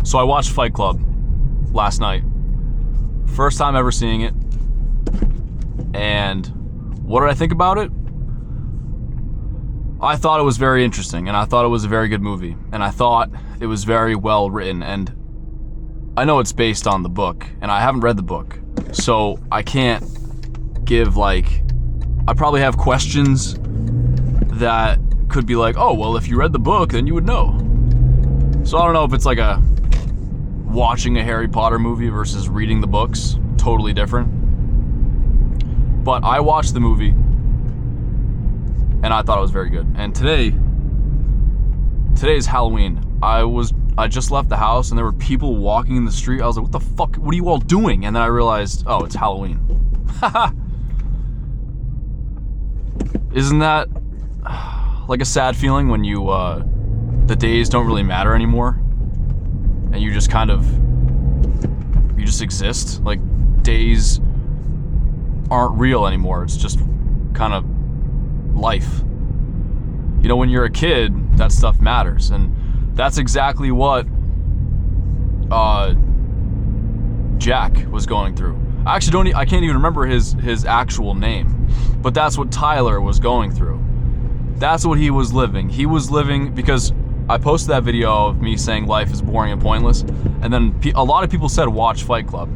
So I watched Fight Club last night. First time ever seeing it. And what did I think about it? I thought it was very interesting, and I thought it was a very good movie, and I thought it was very well written, and I know it's based on the book, and I haven't read the book, so I can't give, like, I probably have questions that could be like, oh, well, if you read the book, then you would know. So I don't know if it's like a watching a Harry Potter movie versus reading the books, totally different. But I watched the movie, and I thought it was very good. And today's Halloween. I just left the house, and there were people walking in the street. I was like, what the fuck, what are you all doing? And then I realized, oh, it's Halloween. Isn't that like a sad feeling when you, the days don't really matter anymore? And you just kind of, you just exist? Like, days aren't real anymore. It's just kind of life. You know, when you're a kid, that stuff matters, and that's exactly what Jack was going through. I actually I can't even remember his actual name, but that's what Tyler was going through. That's what he was living. He was living, because I posted that video of me saying life is boring and pointless, and then a lot of people said watch Fight Club.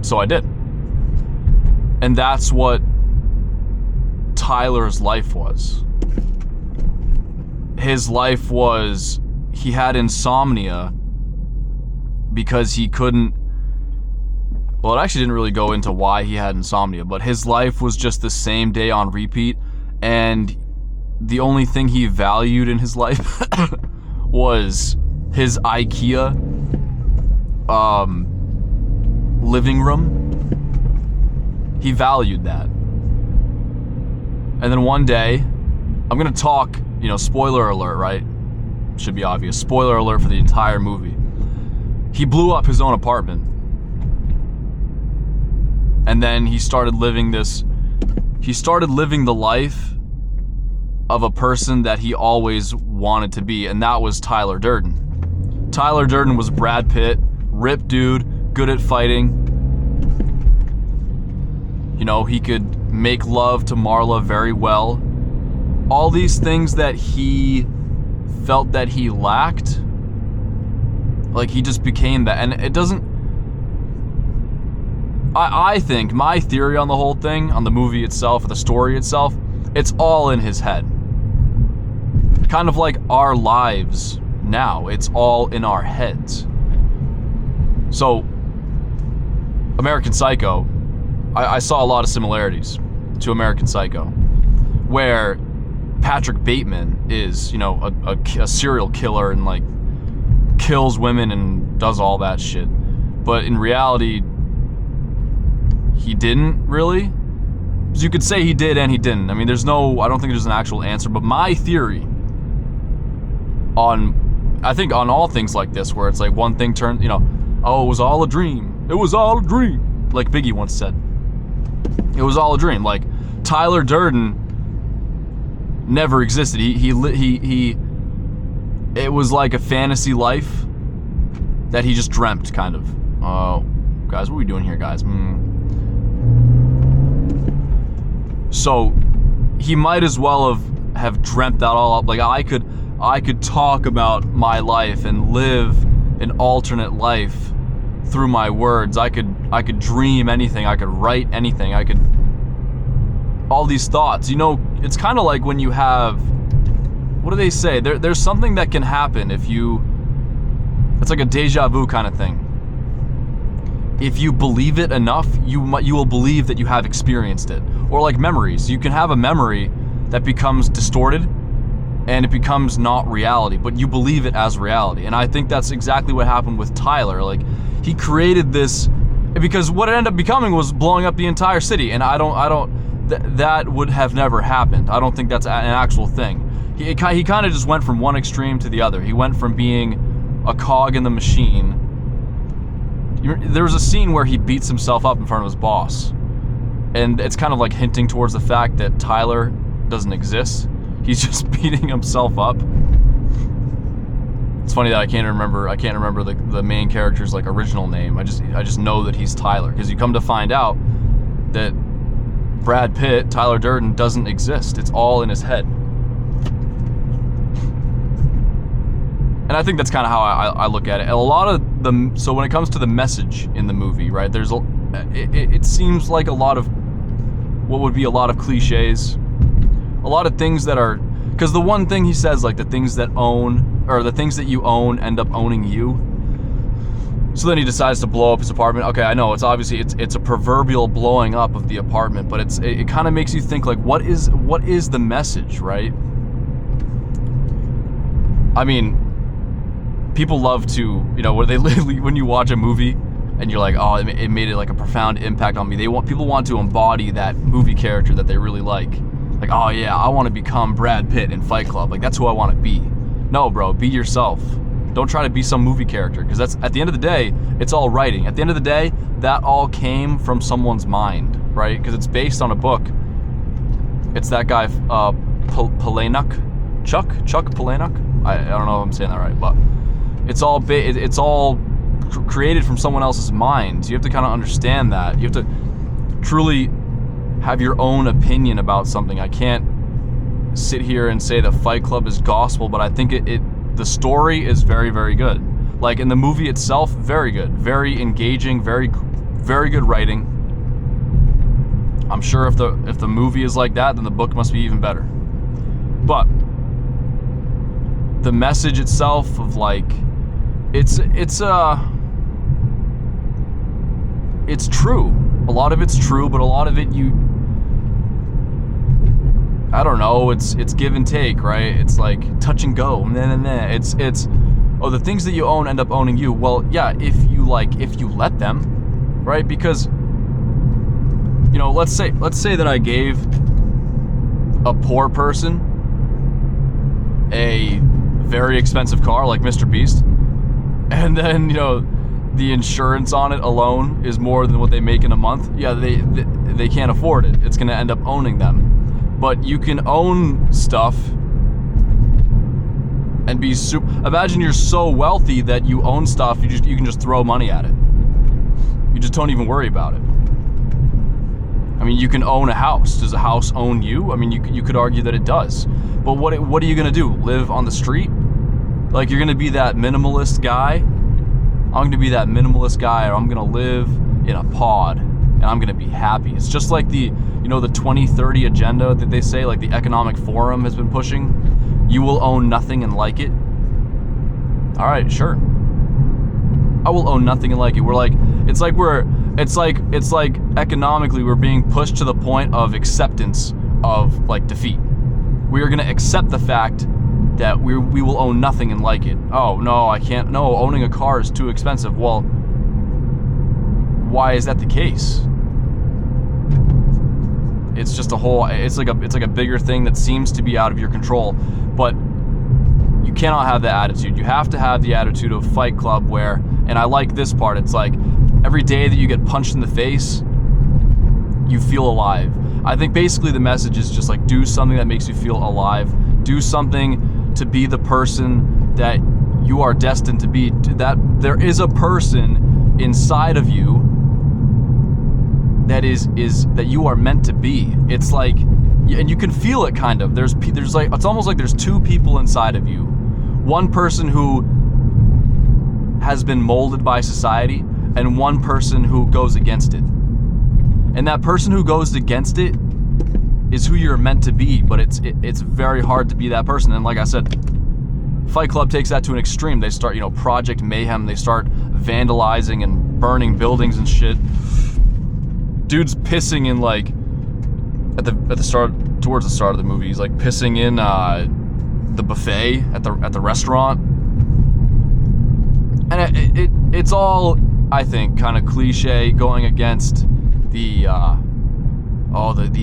So I did. And that's what Tyler's life was. His life was, he had insomnia because he couldn't, well, it actually didn't really go into why he had insomnia, but his life was just the same day on repeat, and the only thing he valued in his life was his IKEA living room. He valued that. And then one day, I'm gonna talk, you know, spoiler alert, right? Should be obvious. Spoiler alert for the entire movie. He blew up his own apartment. And then he started living the life of a person that he always wanted to be, and that was Tyler Durden. Tyler Durden was Brad Pitt, ripped dude, good at fighting. You know, he could make love to Marla very well. All these things that he felt that he lacked, like, he just became that. And it doesn't, I think, my theory on the whole thing, on the movie itself, or the story itself, it's all in his head. Kind of like our lives now, it's all in our heads. So, American Psycho, I saw a lot of similarities to American Psycho, where Patrick Bateman is, you know, a serial killer and, like, kills women and does all that shit. But in reality, he didn't really. So you could say he did and he didn't. I mean, I don't think there's an actual answer, but my theory I think on all things like this, where it's like one thing turned, you know, oh, it was all a dream. It was all a dream. Like Biggie once said. It was all a dream. Like, Tyler Durden never existed. It was like a fantasy life that he just dreamt, kind of. Oh, guys, what are we doing here, guys? So, he might as well have dreamt that all up. Like, I could talk about my life and live an alternate life through my words. I could dream anything. I could write anything. All these thoughts. You know, it's kind of like when you have, what do they say? There's something that can happen if you, it's like a deja vu kind of thing. If you believe it enough, you will believe that you have experienced it. Or like memories. You can have a memory that becomes distorted and it becomes not reality, but you believe it as reality. And I think that's exactly what happened with Tyler. Like, he created this, because what it ended up becoming was blowing up the entire city, and that would have never happened. I don't think that's an actual thing. He kind of just went from one extreme to the other. He went from being a cog in the machine. There was a scene where he beats himself up in front of his boss, and it's kind of like hinting towards the fact that Tyler doesn't exist. He's just beating himself up. It's funny that I can't remember the main character's like original name. I just know that he's Tyler, because you come to find out that Brad Pitt, Tyler Durden, doesn't exist. It's all in his head. And I think that's kind of how I look at it. A lot of so when it comes to the message in the movie, right? It seems like a lot of what would be a lot of cliches, a lot of things that are, because the one thing he says, like the things that you own end up owning you. So then he decides to blow up his apartment. Okay, I know it's obviously it's a proverbial blowing up of the apartment, but it kind of makes you think, like, what is the message, right? I mean, people love to, when you watch a movie and you're like, oh, it made it like a profound impact on me. People want to embody that movie character that they really like. Like, oh yeah, I want to become Brad Pitt in Fight Club. Like, that's who I want to be. No, bro, be yourself. Don't try to be some movie character, because that's, at the end of the day, it's all writing. At the end of the day, that all came from someone's mind, right? Because it's based on a book. It's that guy, Palahniuk, Chuck Palahniuk. I don't know if I'm saying that right, but it's all created from someone else's mind. So you have to kind of understand that. You have to truly have your own opinion about something. I can't sit here and say that Fight Club is gospel, but I think the story is very, very good. Like, in the movie itself, very good, very engaging, very, very good writing. I'm sure if the movie is like that, then the book must be even better. But the message itself of, like, it's true. A lot of it's true, but a lot of it I don't know, it's give and take, right? It's like touch and go. It's the things that you own end up owning you. Well, yeah, if you let them, right? Because, let's say that I gave a poor person a very expensive car like Mr. Beast, and then, the insurance on it alone is more than what they make in a month. Yeah, they can't afford it. It's going to end up owning them. But you can own stuff and be imagine you're so wealthy that you own stuff, you can just throw money at it. You just don't even worry about it. I mean, you can own a house. Does a house own you? I mean, you could argue that it does. But what are you gonna do? Live on the street? Like, you're gonna be that minimalist guy? I'm gonna be that minimalist guy, or I'm gonna live in a pod and I'm gonna be happy. It's just like the 2030 agenda that they say, like the Economic Forum has been pushing. You will own nothing and like it. All right, sure. I will own nothing and like it. It's like economically we're being pushed to the point of acceptance of, like, defeat. We are gonna accept the fact that we will own nothing and like it. Oh no, I can't. No, owning a car is too expensive. Well, why is that the case? It's just it's like a bigger thing that seems to be out of your control. But you cannot have that attitude. You have to have the attitude of Fight Club, where, and I like this part, it's like every day that you get punched in the face, you feel alive. I think basically the message is just like, do something that makes you feel alive. Do something to be the person that you are destined to be. That there is a person inside of you that is that you are meant to be. It's like, and you can feel it kind of. There's like, it's almost like there's two people inside of you. One person who has been molded by society, and one person who goes against it. And that person who goes against it is who you're meant to be, but it's very hard to be that person. And like I said, Fight Club takes that to an extreme. They start, Project Mayhem. They start vandalizing and burning buildings and shit. Dude's pissing in, like, at the start, towards the start of the movie, he's like pissing in the buffet at the restaurant. And it's all, I think, kind of cliche, going against the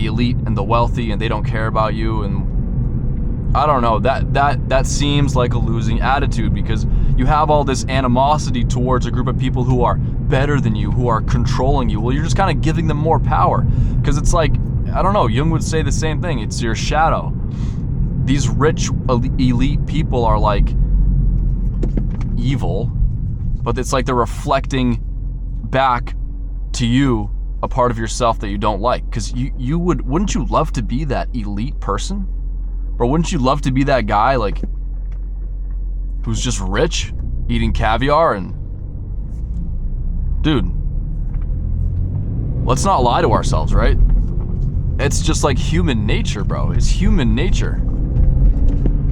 elite and the wealthy, and they don't care about you. And I don't know, that seems like a losing attitude, because you have all this animosity towards a group of people who are better than you, who are controlling you. Well, you're just kind of giving them more power, because it's like, I don't know, Jung would say the same thing. It's your shadow. These rich elite people are like evil, but it's like they're reflecting back to you a part of yourself that you don't like. Because wouldn't you love to be that elite person? Or wouldn't you love to be that guy like who's just rich, eating caviar? And dude, let's not lie to ourselves, right? It's just like human nature, bro. It's human nature.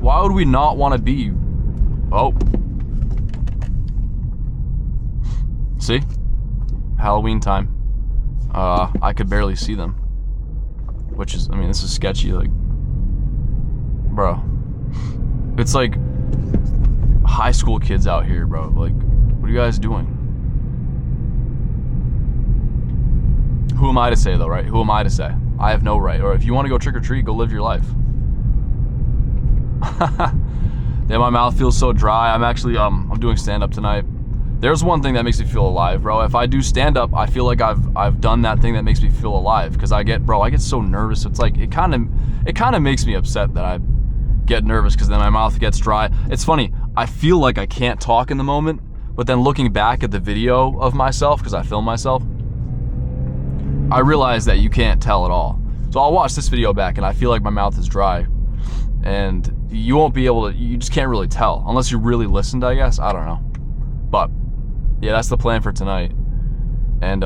Why would we not want to be? Oh, see, Halloween time. I could barely see them, which is, I mean, this is sketchy, like, bro. It's like high school kids out here, bro. Like, what are you guys doing? Who am I to say, though, right? Who am I to say? I have no right. Or if you want to go trick or treat, go live your life. Yeah, my mouth feels so dry. I'm actually, I'm doing stand-up tonight. There's one thing that makes me feel alive, bro. If I do stand-up, I feel like I've done that thing that makes me feel alive. Because I get so nervous. It's like, it kind of makes me upset that I get nervous because then my mouth gets dry. It's funny. I feel like I can't talk in the moment, but then looking back at the video of myself, because I film myself, I realize that you can't tell at all. So I'll watch this video back and I feel like my mouth is dry. And you won't be able to, you just can't really tell. Unless you really listened, I guess. I don't know. But, yeah, that's the plan for tonight. And,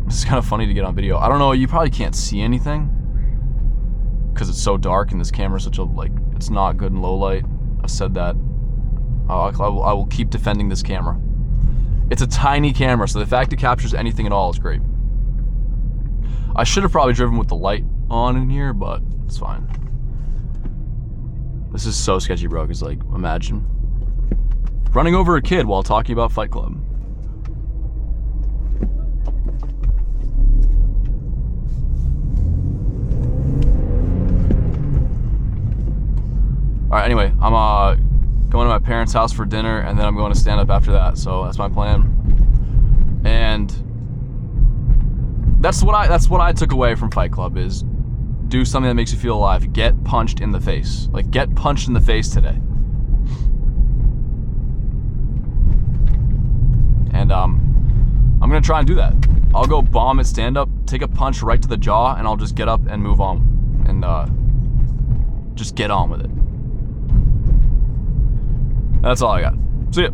it's kind of funny to get on video. I don't know, you probably can't see anything. Because it's so dark and this camera's such a, like, it's not good in low light. I've said that. I will keep defending this camera. It's a tiny camera, so the fact it captures anything at all is great. I should have probably driven with the light on in here, but it's fine. This is so sketchy, bro, because, like, imagine running over a kid while talking about Fight Club. Alright, anyway, I'm going to my parents' house for dinner, and then I'm going to stand up after that, so that's my plan. And that's what I took away from Fight Club, is do something that makes you feel alive. Get punched in the face. Like, get punched in the face today. And I'm gonna try and do that. I'll go bomb at stand-up, take a punch right to the jaw, and I'll just get up and move on. And just get on with it. That's all I got. See ya.